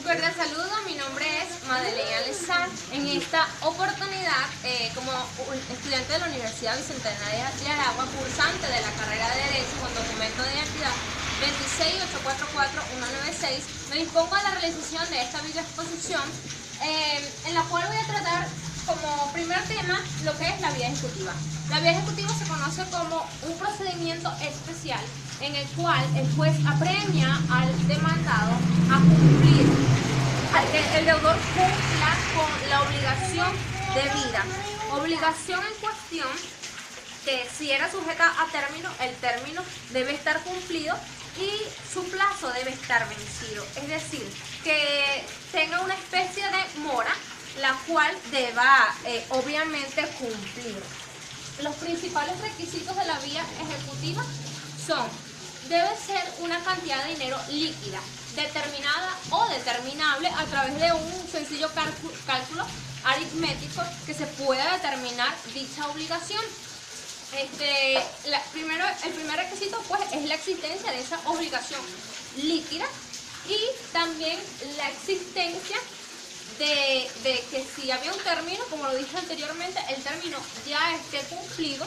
cordial saludo, mi nombre es Madeleine Alessar. En esta oportunidad, como estudiante de la Universidad Bicentenaria de Aragua, cursante de la carrera de Derecho con documento de identidad 26844-196, me dispongo a la realización de esta videoexposición, en la cual voy a tratar como primer tema lo que es la vía ejecutiva. La vía ejecutiva se conoce como un procedimiento especial en el cual el juez apremia al demandado a cumplir, a que el deudor cumpla con la obligación debida. Obligación en cuestión que si era sujeta a término, el término debe estar cumplido y su plazo debe estar vencido. Es decir, que tenga una especie de mora, la cual deba obviamente cumplir. Los principales requisitos de la vía ejecutiva son: debe ser una cantidad de dinero líquida, determinada o determinable a través de un sencillo cálculo aritmético que se pueda determinar dicha obligación. El primer requisito pues es la existencia de esa obligación líquida y también la existencia de que si había un término, como lo dije anteriormente, el término ya esté cumplido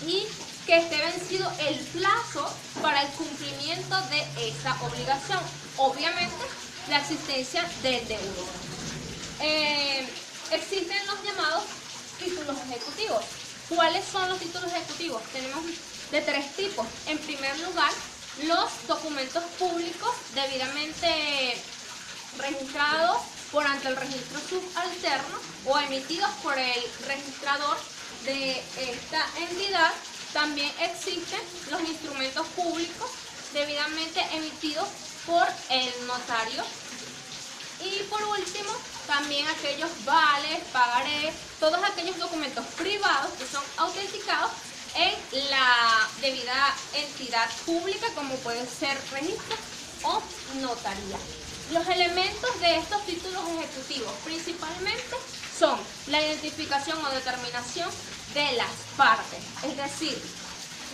y que esté vencido el plazo para el cumplimiento de esa obligación. Obviamente, la existencia del deudor. Existen los llamados títulos ejecutivos. ¿Cuáles son los títulos ejecutivos? Tenemos de tres tipos. En primer lugar, los documentos públicos debidamente registrados por ante el registro subalterno o emitidos por el registrador de esta entidad. También existen los instrumentos públicos debidamente emitidos por el notario. Y por último, también aquellos vales, pagarés, todos aquellos documentos privados que son autenticados en la debida entidad pública, como puede ser registro o notaría. Los elementos de estos títulos ejecutivos principalmente son la identificación o determinación de las partes, es decir,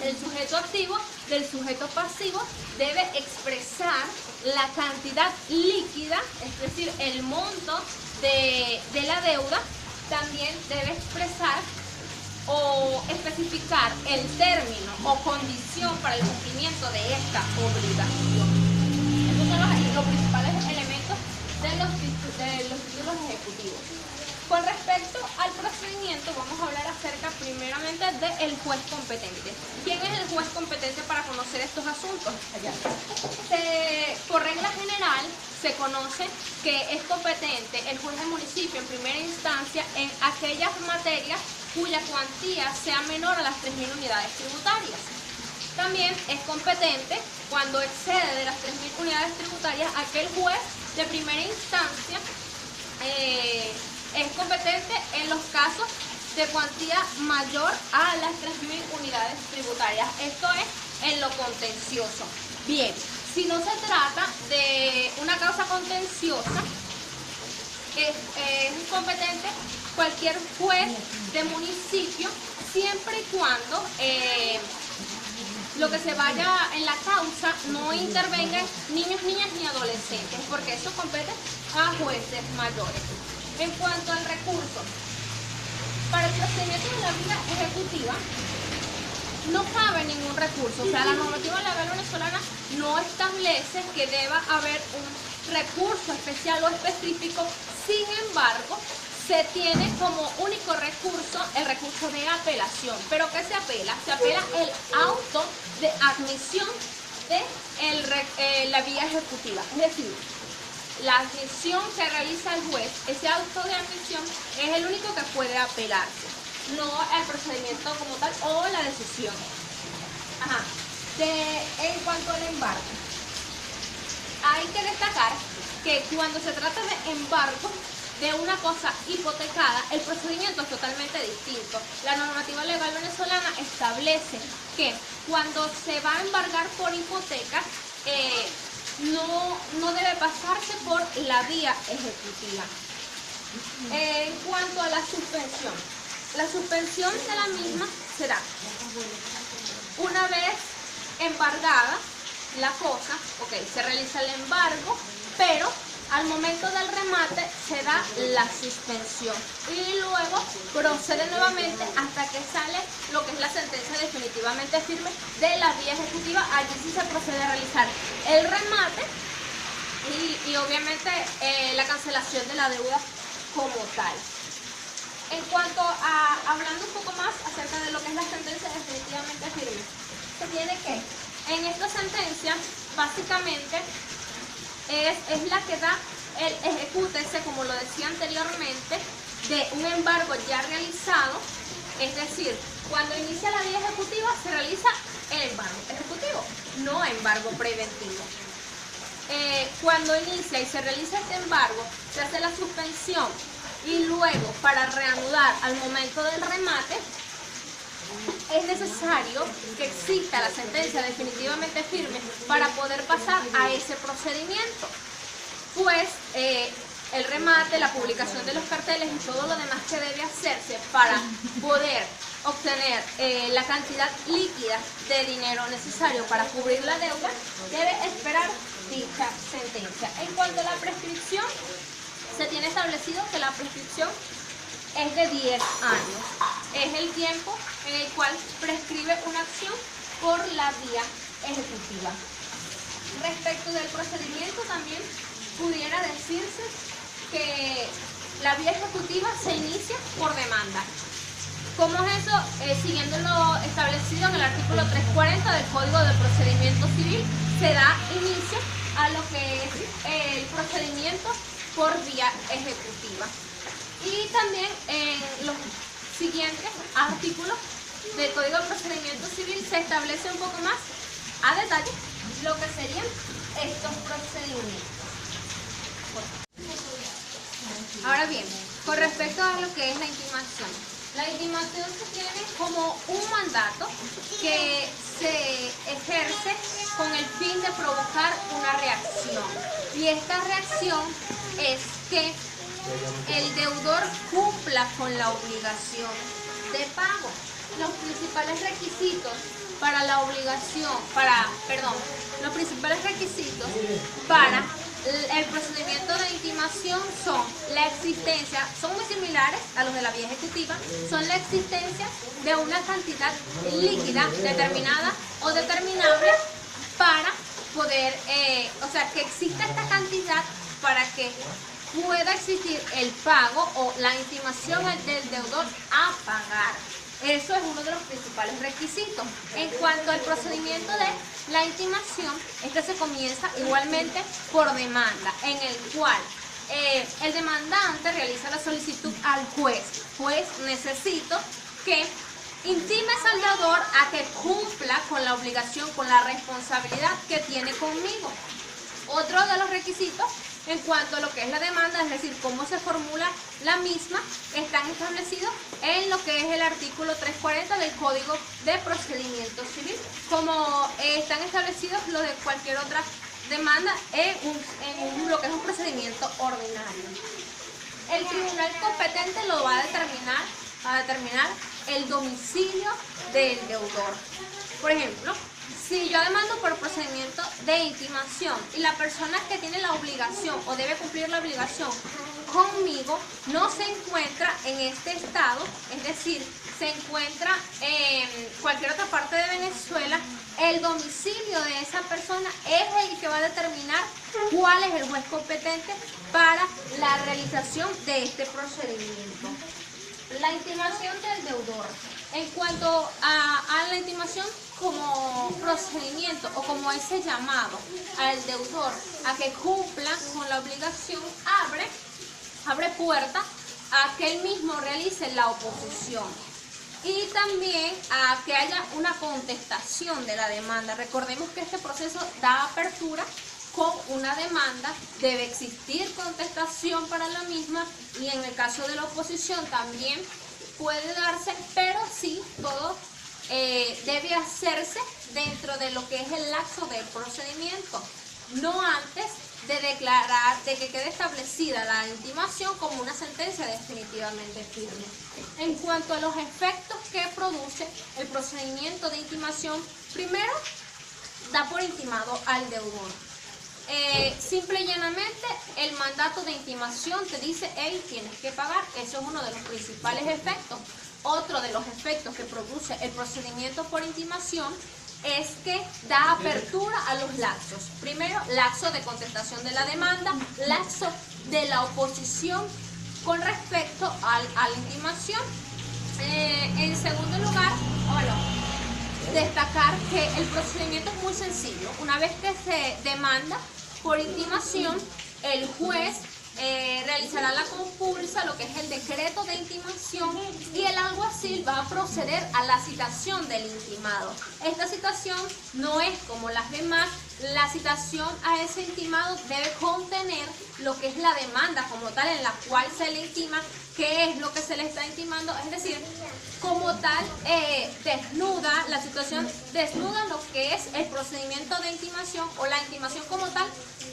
el sujeto activo del sujeto pasivo debe expresar la cantidad líquida, es decir, el monto de la deuda. También debe expresar o especificar el término o condición para el cumplimiento de esta obligación. Estos son los principales elementos de los títulos ejecutivos. Con respecto al procedimiento, vamos a hablar acerca primeramente del juez competente. ¿Quién es el juez competente para conocer estos asuntos? Por regla general, se conoce que es competente el juez del municipio en primera instancia en aquellas materias cuya cuantía sea menor a las 3.000 unidades tributarias. También es competente cuando excede de las 3.000 unidades tributarias aquel juez de primera instancia. Es competente en los casos de cuantía mayor a las 3.000 unidades tributarias. Esto es en lo contencioso. Bien, si no se trata de una causa contenciosa, es competente cualquier juez de municipio siempre y cuando lo que se vaya en la causa no intervengan niños, niñas ni adolescentes, porque eso compete a jueces mayores. En cuanto al recurso, para el procedimiento de la vía ejecutiva no cabe ningún recurso, o sea, la normativa legal venezolana no establece que deba haber un recurso especial o específico. Sin embargo, se tiene como único recurso el recurso de apelación. ¿Pero qué se apela? Se apela el auto de admisión de la vía ejecutiva, es decir, la admisión que realiza el juez. Ese auto de admisión es el único que puede apelarse, no el procedimiento como tal o la decisión. En cuanto al embargo, hay que destacar que cuando se trata de embargo de una cosa hipotecada, el procedimiento es totalmente distinto. La normativa legal venezolana establece que cuando se va a embargar por hipoteca, no debe pasarse por la vía ejecutiva. En cuanto a la suspensión de la misma será una vez embargada la cosa, se realiza el embargo, pero Al momento del remate se da la suspensión y luego procede nuevamente hasta que sale lo que es la sentencia definitivamente firme de la vía ejecutiva. Allí sí se procede a realizar el remate y obviamente la cancelación de la deuda como tal. En cuanto a, hablando un poco más acerca de lo que es la sentencia definitivamente firme, se tiene que, en esta sentencia, básicamente, es la que da el ejecútese, como lo decía anteriormente, de un embargo ya realizado, es decir, cuando inicia la vía ejecutiva se realiza el embargo ejecutivo, no embargo preventivo. Cuando inicia y se realiza este embargo, se hace la suspensión y luego para reanudar al momento del remate es necesario que exista la sentencia definitivamente firme para poder pasar a ese procedimiento, pues el remate, la publicación de los carteles y todo lo demás que debe hacerse para poder obtener la cantidad líquida de dinero necesario para cubrir la deuda, debe esperar dicha sentencia. En cuanto a la prescripción, se tiene establecido que la prescripción es de 10 años. Es el tiempo en el cual prescribe una acción por la vía ejecutiva. Respecto del procedimiento, también pudiera decirse que la vía ejecutiva se inicia por demanda. ¿Cómo es eso? Siguiendo lo establecido en el artículo 340 del Código de Procedimiento Civil, se da inicio a lo que es el procedimiento por vía ejecutiva. Y también en los siguientes artículos del Código de Procedimiento Civil se establece un poco más a detalle lo que serían estos procedimientos. Ahora bien, con respecto a lo que es la intimación se tiene como un mandato que se ejerce con el fin de provocar una reacción. Y esta reacción es que el deudor cumpla con la obligación de pago. Los principales requisitos para la obligación, los principales requisitos para el procedimiento de intimación son la existencia, son muy similares a los de la vía ejecutiva, son la existencia de una cantidad líquida determinada o determinable para poder, que exista esta cantidad para que pueda existir el pago o la intimación del deudor a pagar. Eso es uno de los principales requisitos. En cuanto al procedimiento de la intimación, este se comienza igualmente por demanda, en el cual el demandante realiza la solicitud al juez, pues necesito que intimes al deudor a que cumpla con la obligación, con la responsabilidad que tiene conmigo. Otro de los requisitos en cuanto a lo que es la demanda, es decir, cómo se formula la misma, están establecidos en lo que es el artículo 340 del Código de Procedimiento Civil, como están establecidos los de cualquier otra demanda en lo que es un procedimiento ordinario. El tribunal competente lo va a determinar el domicilio del deudor. Por ejemplo, si yo demando por procedimiento de intimación y la persona que tiene la obligación o debe cumplir la obligación conmigo no se encuentra en este estado, es decir, se encuentra en cualquier otra parte de Venezuela, el domicilio de esa persona es el que va a determinar cuál es el juez competente para la realización de este procedimiento. La intimación del deudor. En cuanto a la intimación como procedimiento o como ese llamado al deudor a que cumpla con la obligación, abre puerta a que él mismo realice la oposición y también a que haya una contestación de la demanda. Recordemos que este proceso da apertura con una demanda, debe existir contestación para la misma y en el caso de la oposición también puede darse, pero sí todo debe hacerse dentro de lo que es el lapso del procedimiento, no antes de declarar, de que quede establecida la intimación como una sentencia definitivamente firme. En cuanto a los efectos que produce el procedimiento de intimación, primero da por intimado al deudor. simple y llanamente el mandato de intimación te dice, hey, tienes que pagar. Eso es uno de los principales efectos. Otro de los efectos que produce el procedimiento por intimación es que da apertura a los lapsos. Primero, lapso de contestación de la demanda, lapso de la oposición con respecto a la intimación. En segundo lugar, destacar que el procedimiento es muy sencillo. Una vez que se demanda por intimación, el juez realizará la compulsa, lo que es el decreto de intimación, y el alguacil va a proceder a la citación del intimado. Esta citación no es como las demás. La citación a ese intimado debe contener lo que es la demanda como tal, en la cual se le intima qué es lo que se le está intimando, es decir, como tal, desnuda, la situación desnuda lo que es el procedimiento de intimación o la intimación como tal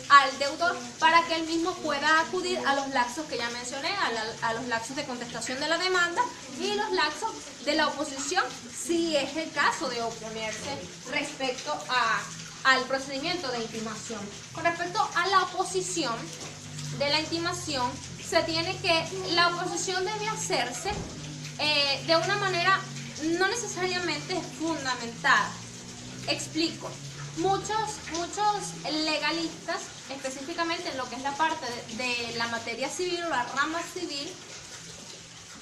al deudor, para que él mismo pueda acudir a los lapsos que ya mencioné, a los lapsos de contestación de la demanda y los lapsos de la oposición, si es el caso de oponerse respecto al procedimiento de intimación. Con respecto a la oposición de la intimación, se tiene que, la oposición debe hacerse de una manera no necesariamente fundamentada. Explico. Muchos legalistas, específicamente en lo que es la parte de la materia civil o la rama civil,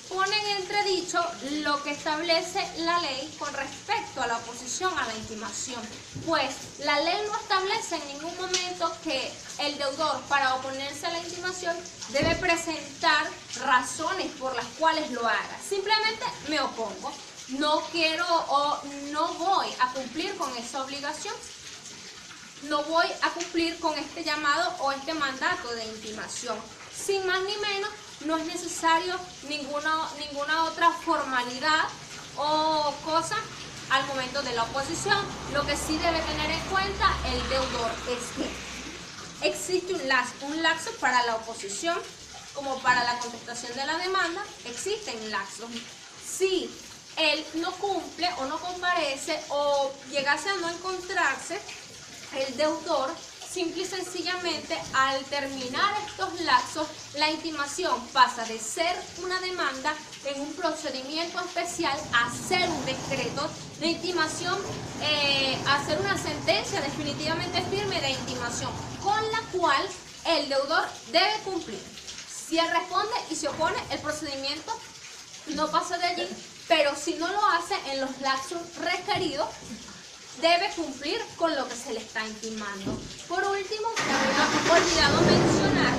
ponen en entredicho lo que establece la ley con respecto a la oposición a la intimación. Pues la ley no establece en ningún momento que el deudor, para oponerse a la intimación, debe presentar razones por las cuales lo haga. Simplemente me opongo, no quiero o no voy a cumplir con esa obligación, no voy a cumplir con este llamado o este mandato de intimación. Sin más ni menos, no es necesario ninguna otra formalidad o cosa al momento de la oposición. Lo que sí debe tener en cuenta el deudor es que existe un lapso para la oposición, como para la contestación de la demanda, existen lapsos. Si él no cumple o no comparece o llegase a no encontrarse, el deudor, simple y sencillamente, al terminar estos lapsos, la intimación pasa de ser una demanda en un procedimiento especial a ser un decreto de intimación, a ser una sentencia definitivamente firme de intimación, con la cual el deudor debe cumplir. Si él responde y se opone, el procedimiento no pasa de allí, pero si no lo hace en los lapsos requeridos, debe cumplir con lo que se le está intimando. Por último, se había olvidado mencionar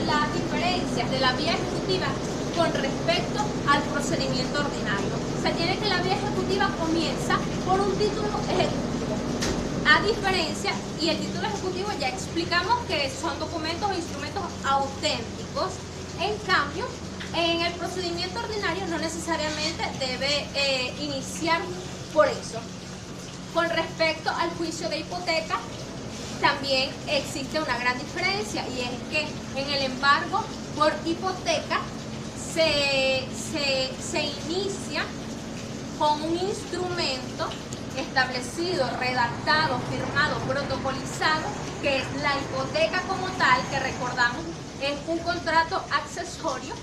las diferencias de la vía ejecutiva con respecto al procedimiento ordinario. Se tiene que la vía ejecutiva comienza por un título ejecutivo. A diferencia, y el título ejecutivo ya explicamos que son documentos o instrumentos auténticos. En cambio, en el procedimiento ordinario no necesariamente debe iniciar por eso. Con respecto al juicio de hipoteca, también existe una gran diferencia, y es que en el embargo por hipoteca se inicia con un instrumento establecido, redactado, firmado, protocolizado, que es la hipoteca como tal, que recordamos es un contrato accesorio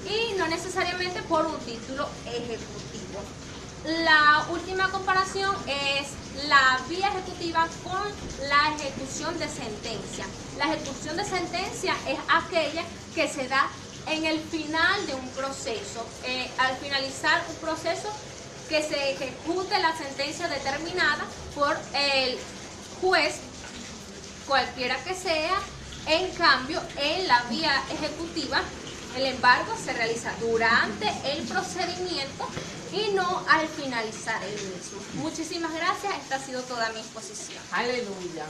y no necesariamente por un título ejecutivo. La última comparación es la vía ejecutiva con la ejecución de sentencia. La ejecución de sentencia es aquella que se da en el final de un proceso, al finalizar un proceso, que se ejecute la sentencia determinada por el juez, cualquiera que sea. En cambio, en la vía ejecutiva, el embargo se realiza durante el procedimiento y no al finalizar el mismo. Muchísimas gracias, esta ha sido toda mi exposición. Aleluya.